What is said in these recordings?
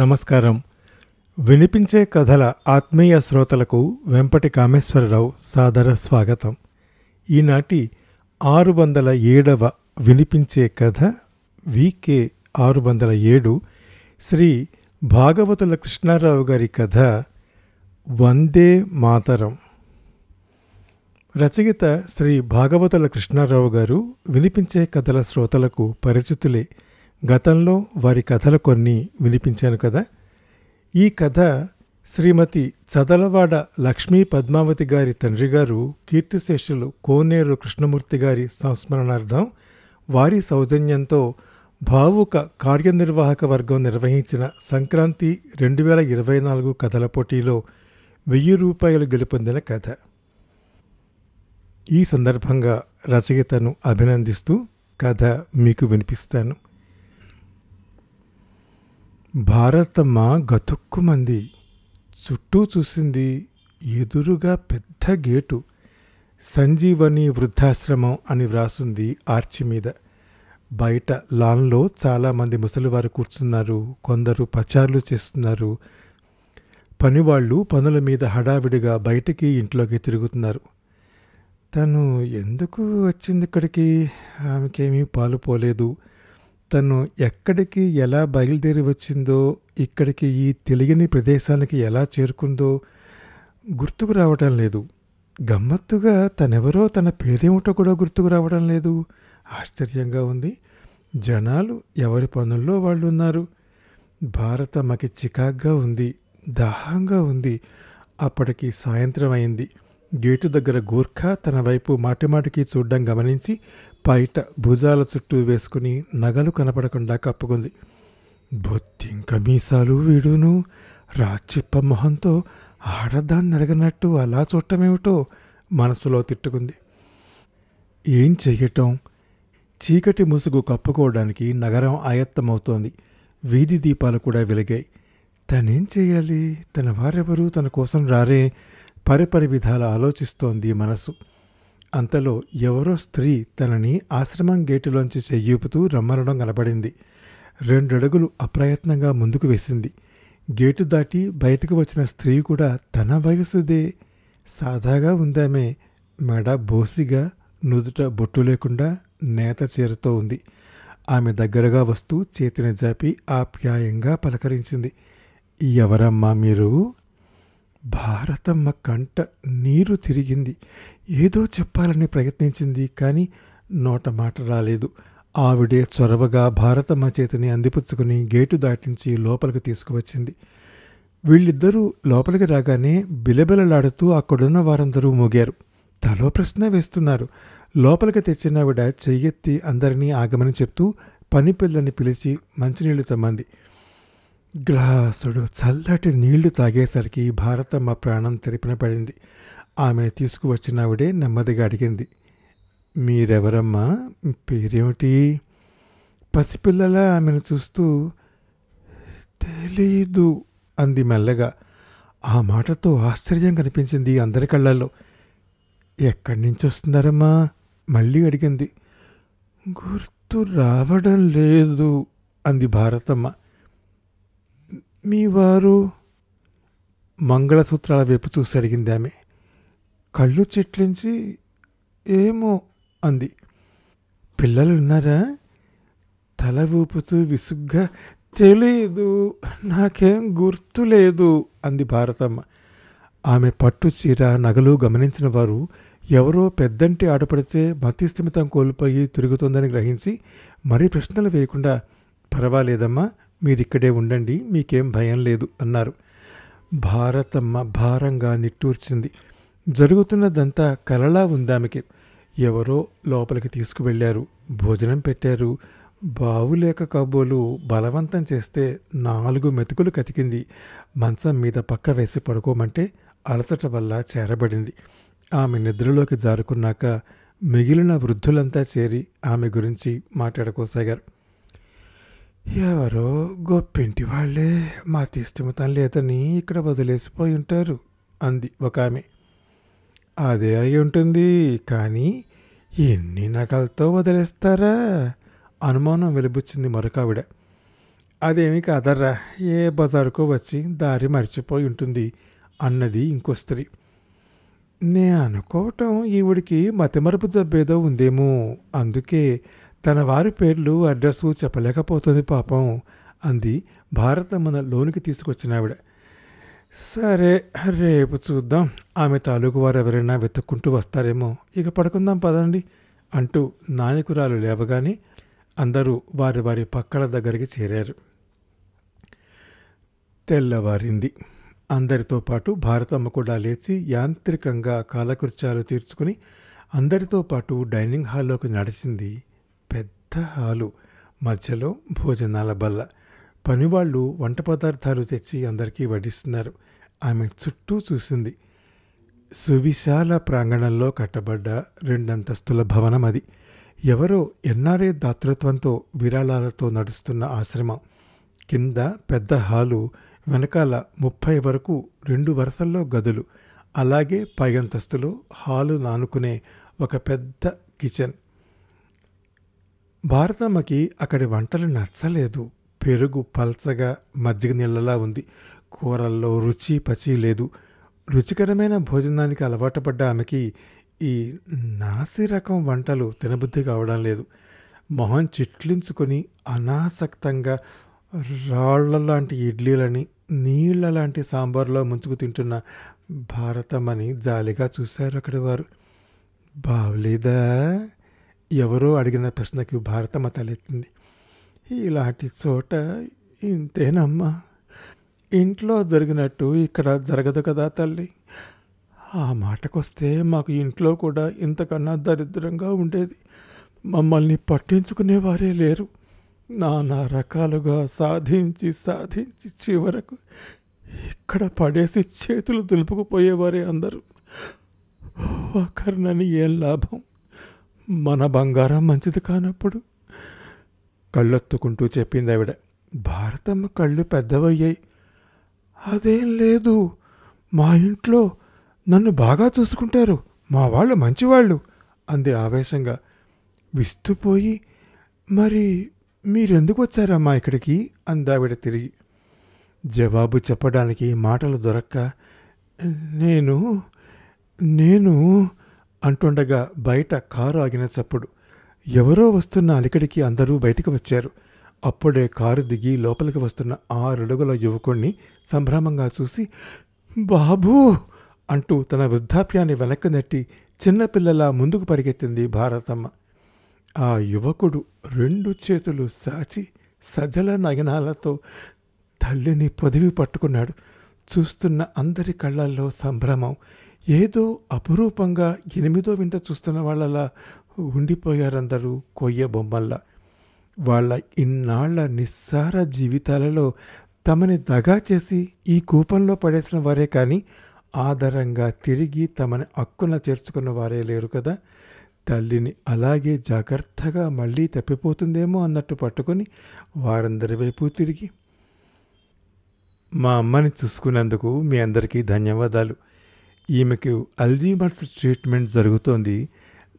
నమస్కారం. వినిపించే కథల ఆత్మీయ శ్రోతలకు వెంపటి కామేశ్వరరావు సాదర స్వాగతం. ఈనాటి 607వ వినిపించే కథ వికే 607 శ్రీ భాగవతుల కృష్ణారావు గారి కథ వందే మాతరం. రచయిత శ్రీ భాగవతుల కృష్ణారావు గారు వినిపించే కథల శ్రోతలకు పరిచితులే. గతంలో వారి కథలు కొన్ని వినిపించాను కదా. ఈ కథ శ్రీమతి చదలవాడ లక్ష్మీ పద్మావతి గారి తండ్రి గారు కీర్తిశేషులు కోనేరు కృష్ణమూర్తి గారి సంస్మరణార్థం వారి సౌజన్యంతో భావుక కార్యనిర్వాహక వర్గం నిర్వహించిన సంక్రాంతి 2024 కథల పోటీలో 1000 రూపాయలు గెలుపొందిన కథ. ఈ సందర్భంగా రచయితను అభినందిస్తూ కథ మీకు వినిపిస్తాను. భారతమ్మ గతుక్కుమంది. చుట్టూ చూసింది. ఎదురుగా పెద్ద గేటు. సంజీవని వృద్ధాశ్రమం అని వ్రాసుంది ఆర్చి మీద. బయట లాన్లో చాలామంది ముసలివారు కూర్చున్నారు. కొందరు పచార్లు చేస్తున్నారు. పనివాళ్ళు పనుల మీద హడావిడిగా బయటికి ఇంట్లోకి తిరుగుతున్నారు. తను ఎందుకు వచ్చింది ఇక్కడికి? ఆమెకేమీ పాలు పోలేదు. తను ఎక్కడికి ఎలా బయలుదేరి వచ్చిందో, ఇక్కడికి ఈ తెలియని ప్రదేశానికి ఎలా చేరుకుందో గుర్తుకు రావటం లేదు. గమ్మత్తుగా తనెవరో తన పేరేమిటో కూడా గుర్తుకు రావడం లేదు. ఆశ్చర్యంగా ఉంది. జనాలు ఎవరి పనుల్లో వాళ్ళు ఉన్నారు. భారతమ్మకి చికాగ్గా ఉంది. దాహంగా ఉంది. అప్పటికి సాయంత్రం అయింది. గేటు దగ్గర గూర్ఖా తన వైపు మాటిమాటికి చూడ్డం గమనించి బయట భుజాల చుట్టూ వేసుకుని నగలు కనపడకుండా కప్పుకుంది. బొత్తింక మీసాలు వీడును రాచిప్ప మొహంతో ఆడదాన్ని అడగనట్టు అలా చూడటమేమిటో మనసులో తిట్టుకుంది. ఏం చెయ్యటం? చీకటి ముసుగు కప్పుకోవడానికి నగరం ఆయత్తమవుతోంది. వీధి దీపాలు కూడా వెలిగాయి. తనేం చెయ్యాలి? తన వారెవరు తన కోసం రారే? పరిపరి విధాల ఆలోచిస్తోంది మనసు. అంతలో ఎవరో స్త్రీ తనని ఆశ్రమం గేటులోంచి చెయ్యూపుతూ రమ్మనడం కనపడింది. 2 అడుగులు అప్రయత్నంగా ముందుకు వేసింది. గేటు దాటి బయటకు వచ్చిన స్త్రీ కూడా తన వయసుదే. సాదాగా ఉందామే. మెడ బోసిగా, నుదుట బొట్టు లేకుండా నేత చీరతో ఉంది. ఆమె దగ్గరగా వస్తూ చేతిని జాపి ఆప్యాయంగా పలకరించింది. ఎవరమ్మా మీరు? భారతమ్మ కంట నీరు తిరిగింది. ఏదో చెప్పాలని ప్రయత్నించింది. కానీ నోట మాట రాలేదు. ఆవిడే చొరవగా భారతమ్మ చేతిని అందిపుచ్చుకుని గేటు దాటించి లోపలికి తీసుకువచ్చింది. వీళ్ళిద్దరూ లోపలికి రాగానే బిలబిలలాడుతూ అక్కడున్న వారందరూ మోగారు. తలో ప్రశ్న వేస్తున్నారు. లోపలికి తెచ్చినావిడ చెయ్యెత్తి అందరినీ ఆగమని చెప్తూ పనిపిల్లని పిలిచి మంచినీళ్లు తెమ్మంది. గ్లాసుడు చల్లటి నీళ్లు తాగేసరికి భారతమ్మ ప్రాణం తెరిపిన పడింది. ఆమెను తీసుకువచ్చినావిడే నెమ్మదిగా అడిగింది. మీరెవరమ్మా? పేరేమిటి? పసిపిల్లల ఆమెను చూస్తూ తెలీదు అంది మెల్లగా. ఆ మాటతో ఆశ్చర్యం కనిపించింది అందరి కళ్ళల్లో. ఎక్కడి నుంచి వస్తున్నారమ్మా? మళ్ళీ అడిగింది. గుర్తు రావడం లేదు అంది భారతమ్మ. మీ వారు? మంగళసూత్రాల వైపు చూసి అడిగింది ఆమె. కళ్ళు చెట్లించి ఏమో అంది. పిల్లలున్నారా? తల ఊపుతూ విసుగ్గా తెలీదు, నాకేం గుర్తు లేదు అంది భారతమ్మ. ఆమె పట్టు చీర నగలు గమనించిన వారు ఎవరో పెద్దంటి ఆడపడితే మతిస్థిమితం కోల్పోయి తిరుగుతోందని గ్రహించి మరీ ప్రశ్నలు వేయకుండా పర్వాలేదమ్మా, మీరిక్కడే ఉండండి, మీకేం భయం లేదు అన్నారు. భారతమ్మ భారంగా నిట్టూర్చింది. జరుగుతున్నదంతా కలలా ఉందామెకి. ఎవరో లోపలికి తీసుకువెళ్లారు. భోజనం పెట్టారు. బావులేక కాబోలు బలవంతం చేస్తే 4 మెతుకులు కతికింది. మంచం మీద పక్క వేసి పడుకోమంటే అలసట వల్ల చేరబడింది. ఆమె నిద్రలోకి జారుకున్నాక మిగిలిన వృద్ధులంతా చేరి ఆమె గురించి మాట్లాడుకోసాగారు. ఎవరో గొప్పింటి వాళ్లే మా తీస్తమితం లేదని ఇక్కడ వదిలేసిపోయి ఉంటారు అంది ఒక ఆమె. అదే అయి ఉంటుంది, కానీ ఎన్ని నగలతో వదిలేస్తారా? అనుమానం వెలిబుచ్చింది మరొకావిడ. అదేమీ కాదర్రా, ఏ బజారుకో వచ్చి దారి మర్చిపోయి ఉంటుంది అన్నది ఇంకో స్త్రీ. నే అనుకోవటం ఈవిడికి మతిమరుపు జబ్బేదో ఉందేమో, అందుకే తన వారి పేర్లు అడ్రస్సు చెప్పలేకపోతుంది పాపం అంది భారతమ్మను లోనికి తీసుకొచ్చిన ఆవిడ. సరే, రేపు చూద్దాం, ఆమె తాలూకు వారు ఎవరైనా వెతుక్కుంటూ వస్తారేమో, ఇక పడుకుందాం పదండి అంటూ నాయకురాలు లేవగానే అందరూ వారి వారి పక్కల దగ్గరికి చేరారు. తెల్లవారింది. అందరితో పాటు భారతమ్మ కూడా లేచి యాంత్రికంగా కాలకృత్యాలు తీర్చుకుని అందరితో పాటు డైనింగ్ హాల్లోకి నడిచింది. పెద్ద హాలు, మధ్యలో భోజనాల బల్ల, పనివాళ్ళు వంట పదార్థాలు తెచ్చి అందరికీ వడ్డిస్తున్నారు. ఆమె చుట్టూ చూసింది. సువిశాల ప్రాంగణంలో కట్టబడ్డ 2 అంతస్తుల భవనం అది. ఎవరో ఎన్ఆర్ఏ దాతృత్వంతో విరాళాలతో నడుస్తున్న ఆశ్రమం. కింద పెద్ద హాలు, వెనకాల 30 వరకు 2 వరుసల్లో గదులు, అలాగే పై అంతస్తులో హాలు నానుకునే ఒక పెద్ద కిచెన్. భారతమ్మకి అక్కడి వంటలు నచ్చలేదు. పెరుగు పల్చగా మజ్జిగ నీళ్ళలా ఉంది. కూరల్లో రుచి పచి లేదు. రుచికరమైన భోజనానికి అలవాటు పడ్డ ఆమెకి ఈ నాసి రకం వంటలు తినబుద్ధి కావడం లేదు. మొహం చిట్లించుకొని అనాసక్తంగా రాళ్ల లాంటి ఇడ్లీలని నీళ్ల లాంటి సాంబార్లో ముంచుకు తింటున్న భారతమ్మని జాలిగా చూశారు అక్కడి వారు. బావలేదా? ఎవరో అడిగిన ప్రశ్నకి భారతమ్మ తలెత్తింది. ఇలాంటి చోట ఇంతేనమ్మా, ఇంట్లో జరిగినట్టు ఇక్కడ జరగదు కదా తల్లి. ఆ మాటకొస్తే మాకు ఇంట్లో కూడా ఇంతకన్నా దరిద్రంగా ఉండేది. మమ్మల్ని పట్టించుకునేవారే లేరు. నానా రకాలుగా సాధించి సాధించి చివరకు ఇక్కడ పడేసి చేతులు దులుపుకుపోయేవారే అందరూ. ఒకరినని ఏం లాభం? మన బంగారం మంచిది కానప్పుడు. కళ్ళొత్తుకుంటూ చెప్పింది ఆవిడ. భారతమ్మ కళ్ళు పెద్దవయ్యాయి. అదేం లేదు, మా ఇంట్లో నన్ను బాగా చూసుకుంటారు, మా వాళ్ళు మంచివాళ్ళు అంది ఆవేశంగా. విస్తుపోయి, మరి మీరెందుకు వచ్చారమ్మా ఇక్కడికి అందావిడ తిరిగి. జవాబు చెప్పడానికి మాటలు దొరక్క నేను నేను అంటుండగా బయట కారు ఆగిన చప్పుడు. ఎవరో వస్తున్న అలికడికి అందరూ బయటికి వచ్చారు. అప్పుడే కారు దిగి లోపలికి వస్తున్న 6 అడుగుల యువకుణ్ణి సంభ్రమంగా చూసి, బాబూ అంటూ తన వృద్ధాప్యాన్ని వెనక్కి నెట్టి చిన్నపిల్లలా ముందుకు పరిగెత్తింది భారతమ్మ. ఆ యువకుడు 2 చేతులు సాచి సజల నయనాలతో తల్లిని పొదివి పట్టుకున్నాడు. చూస్తున్న అందరి కళ్ళల్లో సంభ్రమం. ఏదో అపురూపంగా 8వ వింత చూస్తున్న వాళ్ళలా ఉండిపోయారందరూ కొయ్య బొమ్మల్లా. వాళ్ళ ఇన్నాళ్ల నిస్సార జీవితాలలో తమని దగా చేసి ఈ కూపంలో పడేసిన వారే కానీ ఆదరంగా తిరిగి తమని అక్కున చేర్చుకున్న వారే లేరు కదా. తల్లిని అలాగే జాగ్రత్తగా మళ్ళీ తప్పిపోతుందేమో అన్నట్టు పట్టుకొని వారందరి వైపు తిరిగి, మా అమ్మని చూసుకున్నందుకు మీ అందరికీ ధన్యవాదాలు. ఈమెకు అల్జీమర్స్ ట్రీట్మెంట్ జరుగుతోంది.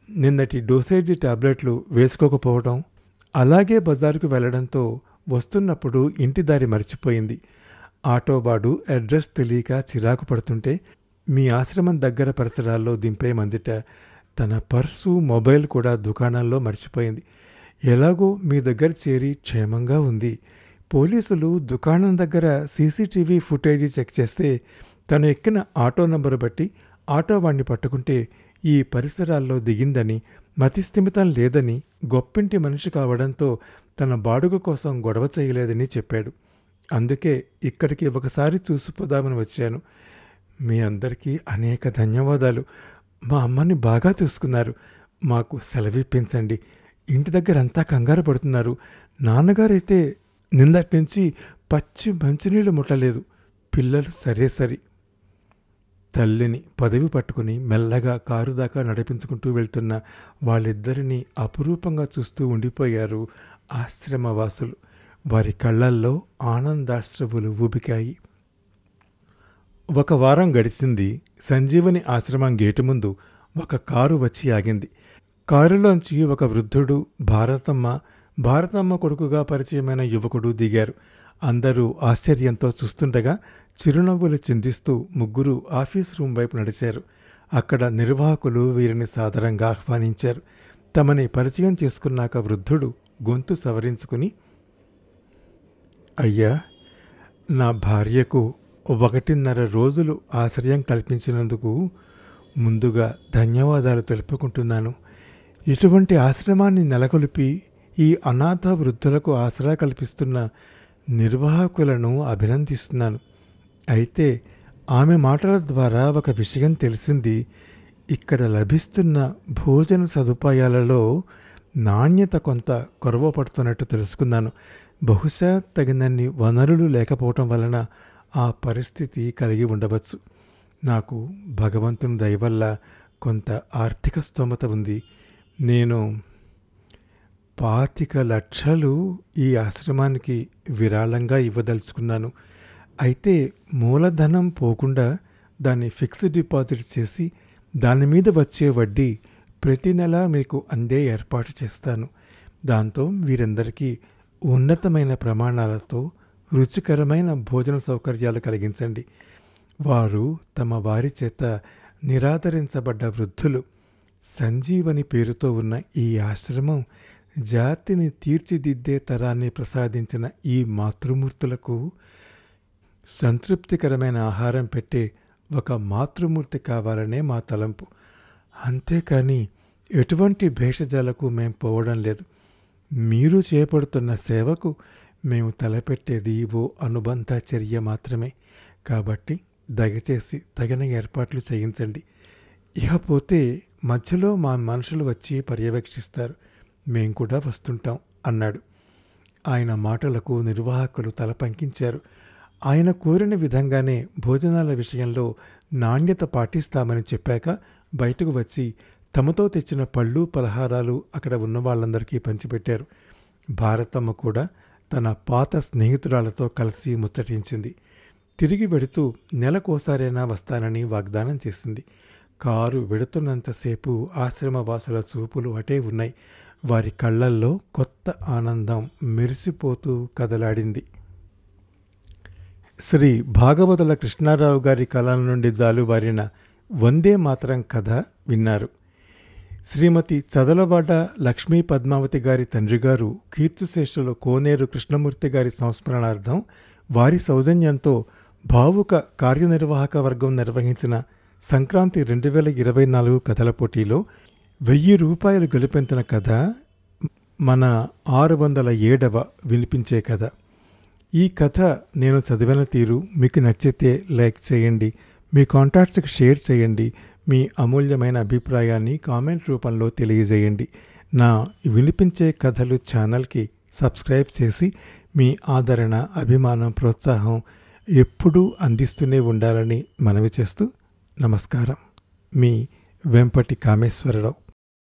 నిన్నటి డోసేజీ టాబ్లెట్లు వేసుకోకపోవడం, అలాగే బజారుకు వెళ్లడంతో వస్తున్నప్పుడు ఇంటి దారి మర్చిపోయింది. ఆటోబాడు అడ్రస్ తెలియక చిరాకు పడుతుంటే మీ ఆశ్రమం దగ్గర పరిసరాల్లో దింపేమందిట. తన పర్సు మొబైల్ కూడా దుకాణంలో మర్చిపోయింది. ఎలాగో మీ దగ్గర చేరి క్షేమంగా ఉంది. పోలీసులు దుకాణం దగ్గర సీసీటీవీ ఫుటేజీ చెక్ చేస్తే తను ఎక్కిన ఆటో నంబరు బట్టి ఆటో వాణ్ణి పట్టుకుంటే ఈ పరిసరాల్లో దిగిందని, మతిస్థిమితం లేదని, గొప్పింటి మనిషి కావడంతో తన బాడుగ కోసం గొడవ చేయలేదని చెప్పాడు. అందుకే ఇక్కడికి ఒకసారి చూసిపోదామని వచ్చాను. మీ అందరికీ అనేక ధన్యవాదాలు. మా అమ్మని బాగా చూసుకున్నారు. మాకు సెలవిప్పించండి. ఇంటి దగ్గర అంతా కంగారు పడుతున్నారు. నాన్నగారైతే నిన్నటి నుంచి పచ్చి మంచినీళ్ళు ముట్టలేదు. పిల్లలు సరే సరి. తల్లిని పదవి పట్టుకుని మెల్లగా కారు దాకా నడిపించుకుంటూ వెళ్తున్న వాళ్ళిద్దరినీ అపురూపంగా చూస్తూ ఉండిపోయారు ఆశ్రమవాసులు. వారి కళ్ళల్లో ఆనందాశ్రవులు ఊబికాయి. 1 వారం గడిచింది. సంజీవని ఆశ్రమం గేటు ముందు ఒక కారు వచ్చి ఆగింది. కారులోంచి ఒక వృద్ధుడు, భారతమ్మ, భారతమ్మ కొడుకుగా పరిచయమైన యువకుడు దిగారు. అందరూ ఆశ్చర్యంతో చూస్తుండగా చిరునవ్వులు చిందిస్తూ ముగ్గురు ఆఫీస్ రూమ్ వైపు నడిచారు. అక్కడ నిర్వాహకులు వీరిని సాదరంగా ఆహ్వానించారు. తమని పరిచయం చేసుకున్నాక వృద్ధుడు గొంతు సవరించుకుని, అయ్యా, నా భార్యకు 1.5 రోజులు ఆశ్రయం కల్పించినందుకు ముందుగా ధన్యవాదాలు తెలుపుకుంటున్నాను. ఇటువంటి ఆశ్రమాన్ని నెలకొల్పి ఈ అనాథ వృద్ధులకు ఆసరా కల్పిస్తున్న నిర్వాహకులను అభినందిస్తున్నాను. అయితే ఆమె మాటల ద్వారా ఒక విషయం తెలిసింది. ఇక్కడ లభిస్తున్న భోజన సదుపాయాలలో నాణ్యత కొంత కొరవ పడుతున్నట్టు తెలుసుకున్నాను. బహుశా తగినన్ని వనరులు లేకపోవటం వలన ఆ పరిస్థితి కలిగి ఉండవచ్చు. నాకు భగవంతుని దయ వల్ల కొంత ఆర్థిక స్తోమత ఉంది. నేను 25 లక్షలు ఈ ఆశ్రమానికి విరాళంగా ఇవ్వదలుచుకున్నాను. అయితే మూలధనం పోకుండా దాన్ని ఫిక్స్డ్ డిపాజిట్ చేసి దాని మీద వచ్చే వడ్డీ ప్రతి నెల మీకు అందే ఏర్పాటు చేస్తాను. దాంతో వీరందరికీ ఉన్నతమైన ప్రమాణాలతో రుచికరమైన భోజన సౌకర్యాలు కలిగించండి. వారు తమ వారి చేత నిరాదరించబడ్డ వృద్ధులు. సంజీవని పేరుతో ఉన్న ఈ ఆశ్రమం జాతిని తీర్చిదిద్దే తరాన్ని ప్రసాదించిన ఈ మాతృమూర్తులకు సంతృప్తికరమైన ఆహారం పెట్టే ఒక మాతృమూర్తి కావాలనే మా తలంపు. అంతేకాని ఎటువంటి భేషజాలకు మేం పోవడం లేదు. మీరు చేపడుతున్న సేవకు మేము తలపెట్టేది ఓ అనుబంధ చర్య మాత్రమే. కాబట్టి దయచేసి తగిన ఏర్పాట్లు చేయించండి. ఇకపోతే మధ్యలో మా మనుషులు వచ్చి పర్యవేక్షిస్తారు. మేం కూడా వస్తుంటాం అన్నాడు. ఆయన మాటలకు నిర్వాహకులు తల పంకించారు. ఆయన కోరిన విధంగానే భోజనాల విషయంలో నాణ్యత పాటిస్తామని చెప్పాక బయటకు వచ్చి తమతో తెచ్చిన పళ్ళు పలహారాలు అక్కడ ఉన్న వాళ్ళందరికీ పంచిపెట్టారు. భారతమ్మ కూడా తన పాత స్నేహితురాలతో కలిసి ముచ్చటించింది. తిరిగి వెడుతూ నెలకోసారైనా వస్తానని వాగ్దానం చేసింది. కారు వెడుతున్నంతసేపు ఆశ్రమవాసుల చూపులు అటే ఉన్నాయి. వారి కళ్ళల్లో కొత్త ఆనందం మెరిసిపోతూ కదలాడింది. శ్రీ భాగవతుల కృష్ణారావు గారి కలం నుండి జాలువారిన వందే మాతరం కథ విన్నారు. శ్రీమతి చదలవాడ లక్ష్మీ పద్మావతి గారి తండ్రిగారు కీర్తిశేషులు కోనేరు కృష్ణమూర్తి గారి సంస్మరణార్థం వారి సౌజన్యంతో భావుక కార్యనిర్వాహక వర్గం నిర్వహించిన సంక్రాంతి 2024 కథల పోటీలో 1000 రూపాయలు గెలుపొందిన కథ మన 607వ వినిపించే కథ. ఈ కథ నేను చదివిన తీరు మీకు నచ్చితే లైక్ చేయండి, మీ కాంటాక్ట్స్కి షేర్ చేయండి, మీ అమూల్యమైన అభిప్రాయాన్ని కామెంట్ రూపంలో తెలియజేయండి. నా వినిపించే కథలు ఛానల్కి సబ్స్క్రైబ్ చేసి మీ ఆదరణ, అభిమానం, ప్రోత్సాహం ఎప్పుడూ అందిస్తూనే ఉండాలని మనవి చేస్తూ నమస్కారం. మీ వెంపటి కామేశ్వరరావు.